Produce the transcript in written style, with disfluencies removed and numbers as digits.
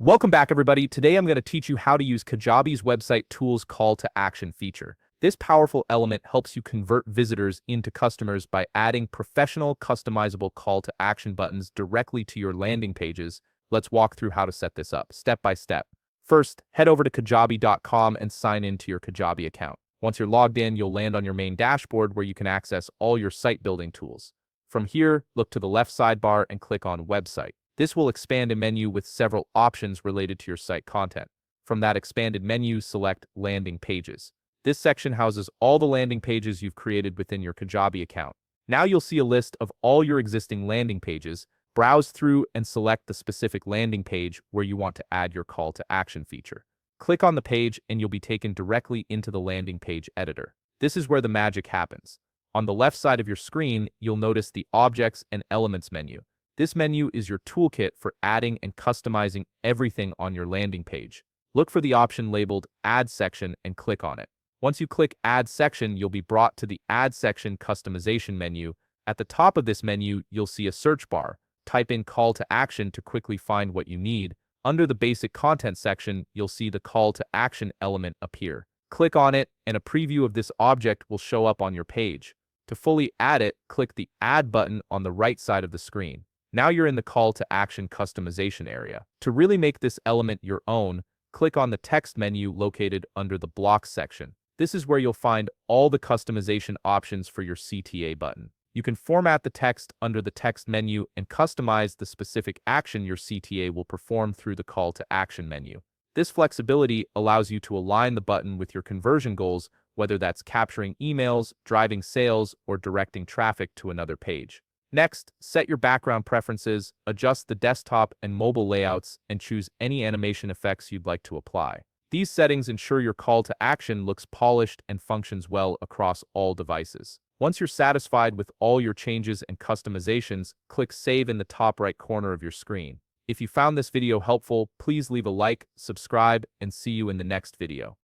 Welcome back, everybody. Today I'm going to teach you how to use Kajabi's website tools call to action feature. This powerful element helps you convert visitors into customers by adding professional, customizable call to action buttons directly to your landing pages. Let's walk through how to set this up, step by step. First, head over to kajabi.com and sign in to your Kajabi account. Once you're logged in, you'll land on your main dashboard where you can access all your site building tools. From here, look to the left sidebar and click on Website. This will expand a menu with several options related to your site content. From that expanded menu, select Landing Pages. This section houses all the landing pages you've created within your Kajabi account. Now you'll see a list of all your existing landing pages. Browse through and select the specific landing page where you want to add your call to action feature. Click on the page and you'll be taken directly into the landing page editor. This is where the magic happens. On the left side of your screen, you'll notice the Objects and Elements menu. This menu is your toolkit for adding and customizing everything on your landing page. Look for the option labeled Add Section and click on it. Once you click Add Section, you'll be brought to the Add Section Customization menu. At the top of this menu, you'll see a search bar. Type in Call to Action to quickly find what you need. Under the Basic Content section, you'll see the Call to Action element appear. Click on it, and a preview of this object will show up on your page. To fully add it, click the Add button on the right side of the screen. Now you're in the Call to Action customization area. To really make this element your own, click on the text menu located under the Blocks section. This is where you'll find all the customization options for your CTA button. You can format the text under the text menu and customize the specific action your CTA will perform through the Call to Action menu. This flexibility allows you to align the button with your conversion goals, whether that's capturing emails, driving sales, or directing traffic to another page. Next, set your background preferences, adjust the desktop and mobile layouts, and choose any animation effects you'd like to apply. These settings ensure your call to action looks polished and functions well across all devices. Once you're satisfied with all your changes and customizations, click Save in the top right corner of your screen. If you found this video helpful, please leave a like, subscribe, and see you in the next video.